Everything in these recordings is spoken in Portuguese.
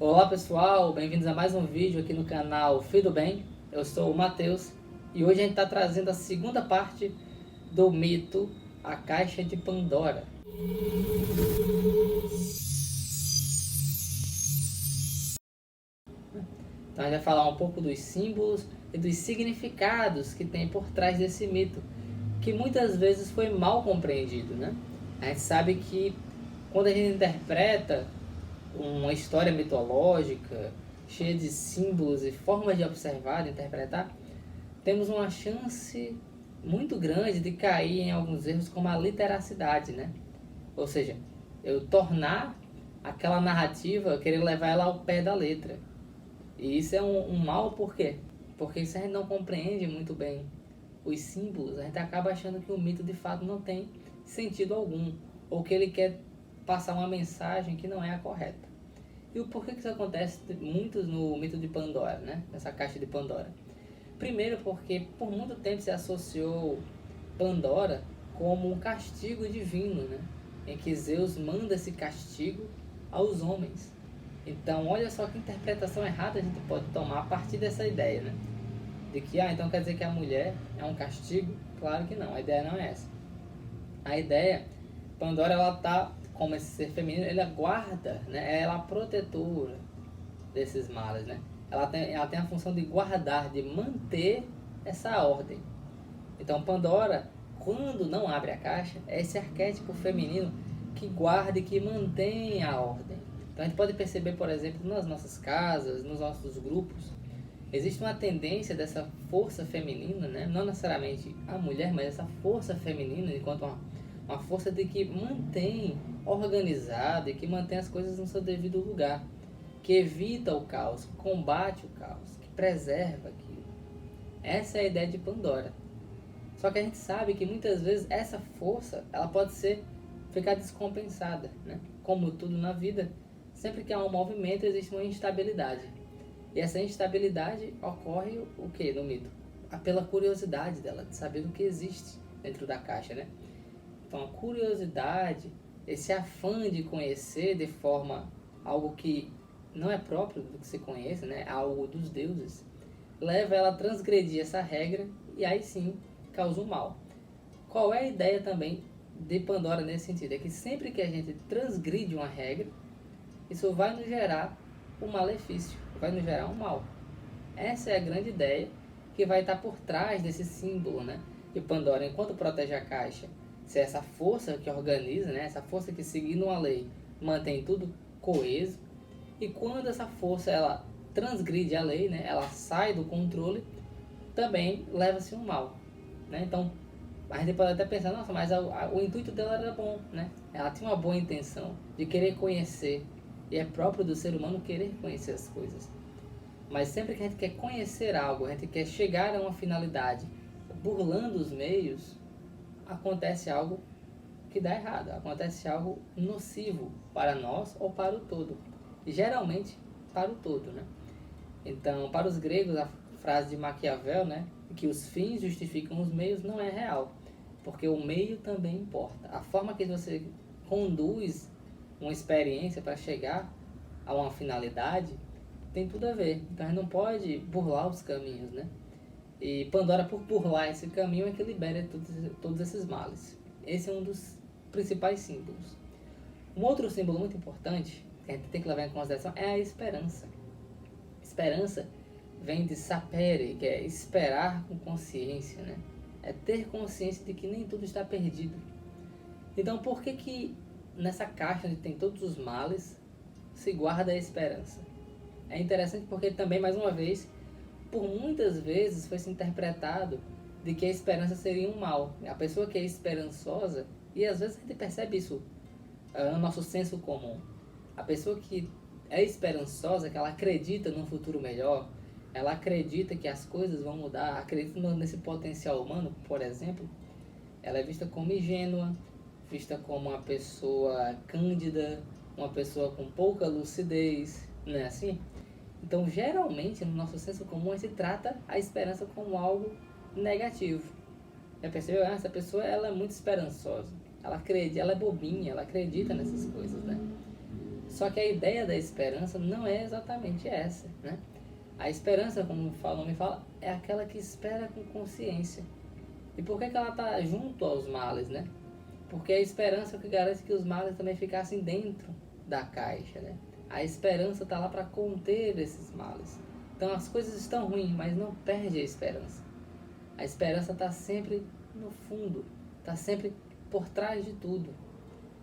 Olá pessoal, bem-vindos a mais um vídeo aqui no canal Filho do Bem. Eu sou o Matheus e hoje a gente está trazendo a segunda parte do mito A Caixa de Pandora. Então a gente vai falar um pouco dos símbolos e dos significados que tem por trás desse mito, que muitas vezes foi mal compreendido, né? A gente sabe que quando a gente interpreta uma história mitológica cheia de símbolos e formas de observar, de interpretar, temos uma chance muito grande de cair em alguns erros como a literacidade, né? Ou seja, eu tornar aquela narrativa, querer levar ela ao pé da letra. E isso é um mal, por quê? Porque se a gente não compreende muito bem os símbolos, a gente acaba achando que o mito de fato não tem sentido algum, ou que ele quer passar uma mensagem que não é a correta. E o porquê que isso acontece muito no mito de Pandora, né? Nessa caixa de Pandora. Primeiro porque por muito tempo se associou Pandora como um castigo divino, né? Em que Zeus manda esse castigo aos homens. Então olha só que interpretação errada a gente pode tomar a partir dessa ideia, né? De que, então quer dizer que a mulher é um castigo? Claro que não, a ideia não é essa. A ideia, Pandora, ela tá como esse ser feminino, ela guarda, né? Ela é a protetora desses males, né? Ela tem a função de guardar, de manter essa ordem. Então Pandora, quando não abre a caixa, é esse arquétipo feminino que guarda e que mantém a ordem. Então a gente pode perceber, por exemplo, nas nossas casas, nos nossos grupos, existe uma tendência dessa força feminina, né? Não necessariamente a mulher, mas essa força feminina enquanto uma força de que mantém organizado e que mantém as coisas no seu devido lugar, que evita o caos, combate o caos, que preserva aquilo. Essa é a ideia de Pandora. Só que a gente sabe que muitas vezes essa força ela pode ficar descompensada, né? Como tudo na vida, sempre que há um movimento existe uma instabilidade. E essa instabilidade ocorre o que no mito? Pela curiosidade dela, de saber o que existe dentro da caixa, né? Então a curiosidade, esse afã de conhecer de forma algo que não é próprio do que se conhece, né? Algo dos deuses, leva ela a transgredir essa regra e aí sim causa o mal. Qual é a ideia também de Pandora nesse sentido? É que sempre que a gente transgride uma regra, isso vai nos gerar um malefício, vai nos gerar um mal. Essa é a grande ideia que vai estar por trás desse símbolo, né? De Pandora, enquanto protege a caixa, se essa força que organiza, né? Essa força que seguindo uma lei mantém tudo coeso, e quando essa força ela transgride a lei, né? Ela sai do controle, também leva-se um mal, né? Então a gente pode até pensar, nossa, mas o intuito dela era bom, né? Ela tinha uma boa intenção de querer conhecer, e é próprio do ser humano querer conhecer as coisas. Mas sempre que a gente quer conhecer algo, a gente quer chegar a uma finalidade, burlando os meios, acontece algo que dá errado, acontece algo nocivo para nós ou para o todo. E geralmente para o todo, né? Então, para os gregos, a frase de Maquiavel, né, que os fins justificam os meios, não é real, porque o meio também importa. A forma que você conduz uma experiência para chegar a uma finalidade tem tudo a ver. Então a gente não pode burlar os caminhos, né? E Pandora, por burlar esse caminho, é que libera todos esses males. Esse é um dos principais símbolos. Um outro símbolo muito importante que a gente tem que levar em consideração é a esperança. Esperança vem de sapere, que é esperar com consciência, né? É ter consciência de que nem tudo está perdido. Então por que nessa caixa onde tem todos os males se guarda a esperança? É interessante porque também, mais uma vez, por muitas vezes foi se interpretado de que a esperança seria um mal. A pessoa que é esperançosa, e às vezes a gente percebe isso no nosso senso comum, a pessoa que é esperançosa, que ela acredita num futuro melhor, ela acredita que as coisas vão mudar, acredita nesse potencial humano, por exemplo, ela é vista como ingênua, vista como uma pessoa cândida, uma pessoa com pouca lucidez, não é assim? Então, geralmente, no nosso senso comum, se trata a esperança como algo negativo. Já percebeu? Essa pessoa ela é muito esperançosa. Ela acredita, ela é bobinha, ela acredita nessas coisas, né? Só que a ideia da esperança não é exatamente essa, né? A esperança, como o nome fala, é aquela que espera com consciência. E por que ela está junto aos males, né? Porque a esperança é o que garante que os males também ficassem dentro da caixa, né? A esperança está lá para conter esses males. Então as coisas estão ruins, mas não perde a esperança. A esperança está sempre no fundo, está sempre por trás de tudo.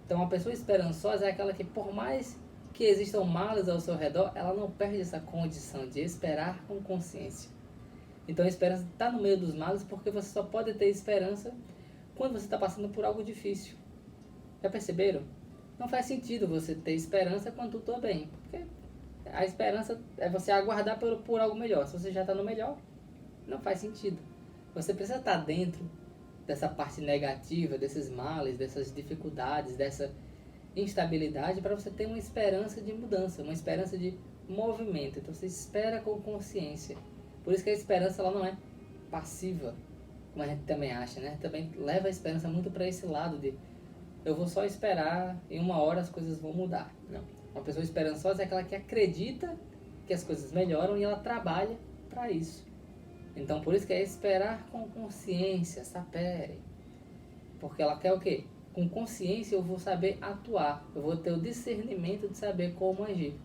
Então uma pessoa esperançosa é aquela que, por mais que existam males ao seu redor, ela não perde essa condição de esperar com consciência. Então a esperança está no meio dos males, porque você só pode ter esperança quando você está passando por algo difícil. Já perceberam? Não faz sentido você ter esperança quando tudo está bem. Porque a esperança é você aguardar por algo melhor. Se você já está no melhor, não faz sentido. Você precisa estar dentro dessa parte negativa, desses males, dessas dificuldades, dessa instabilidade, para você ter uma esperança de mudança, uma esperança de movimento. Então você espera com consciência. Por isso que a esperança ela não é passiva, como a gente também acha, né? Também leva a esperança muito para esse lado de eu vou só esperar e uma hora as coisas vão mudar. Não. Uma pessoa esperançosa é aquela que acredita que as coisas melhoram e ela trabalha para isso. Então por isso que é esperar com consciência, sapere. Porque ela quer o quê? Com consciência eu vou saber atuar, eu vou ter o discernimento de saber como agir.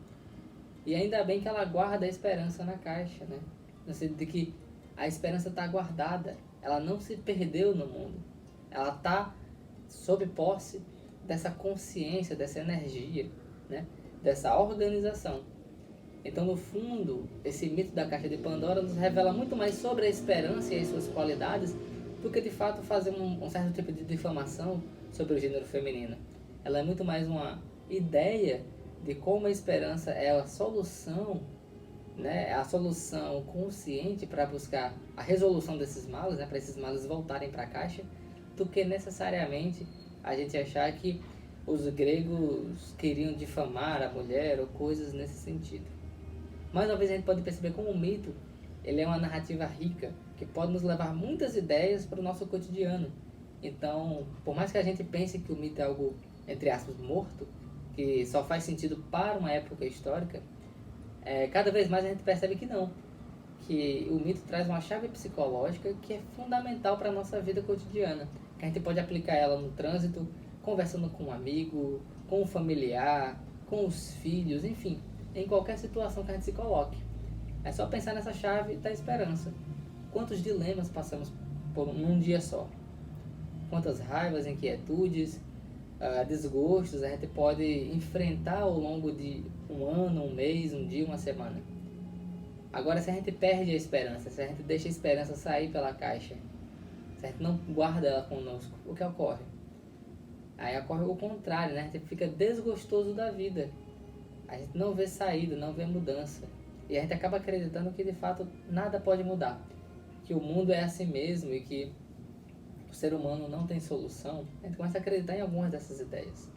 E ainda bem que ela guarda a esperança na caixa, né? No sentido de que a esperança está guardada, ela não se perdeu no mundo. Ela está sob posse dessa consciência, dessa energia, né? Dessa organização. Então, no fundo, esse mito da caixa de Pandora nos revela muito mais sobre a esperança e as suas qualidades do que, de fato, fazer um certo tipo de difamação sobre o gênero feminino. Ela é muito mais uma ideia de como a esperança é a solução, né? A solução consciente para buscar a resolução desses males, né? Para esses males voltarem para a caixa, do que necessariamente a gente achar que os gregos queriam difamar a mulher ou coisas nesse sentido. Mais uma vez a gente pode perceber como o mito ele é uma narrativa rica que pode nos levar muitas ideias para o nosso cotidiano. Então, por mais que a gente pense que o mito é algo, entre aspas, morto, que só faz sentido para uma época histórica, cada vez mais a gente percebe que não. Que o mito traz uma chave psicológica que é fundamental para a nossa vida cotidiana. Que a gente pode aplicar ela no trânsito, conversando com um amigo, com um familiar, com os filhos, enfim, em qualquer situação que a gente se coloque. É só pensar nessa chave da esperança. Quantos dilemas passamos por num dia só? Quantas raivas, inquietudes, desgostos a gente pode enfrentar ao longo de um ano, um mês, um dia, uma semana. Agora, se a gente perde a esperança, se a gente deixa a esperança sair pela caixa, se a gente não guarda ela conosco, o que ocorre? Aí ocorre o contrário, né? A gente fica desgostoso da vida. A gente não vê saída, não vê mudança. E a gente acaba acreditando que de fato nada pode mudar. Que o mundo é assim mesmo e que o ser humano não tem solução. A gente começa a acreditar em algumas dessas ideias.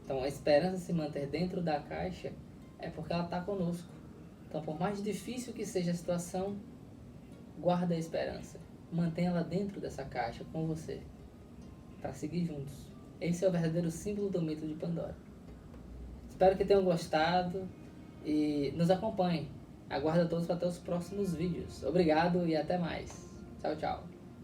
Então a esperança se manter dentro da caixa é porque ela está conosco. Então por mais difícil que seja a situação, guarda a esperança. Mantenha ela dentro dessa caixa com você. Para seguir juntos. Esse é o verdadeiro símbolo do mito de Pandora. Espero que tenham gostado e nos acompanhem. Aguardo a todos para ter os próximos vídeos. Obrigado e até mais. Tchau, tchau.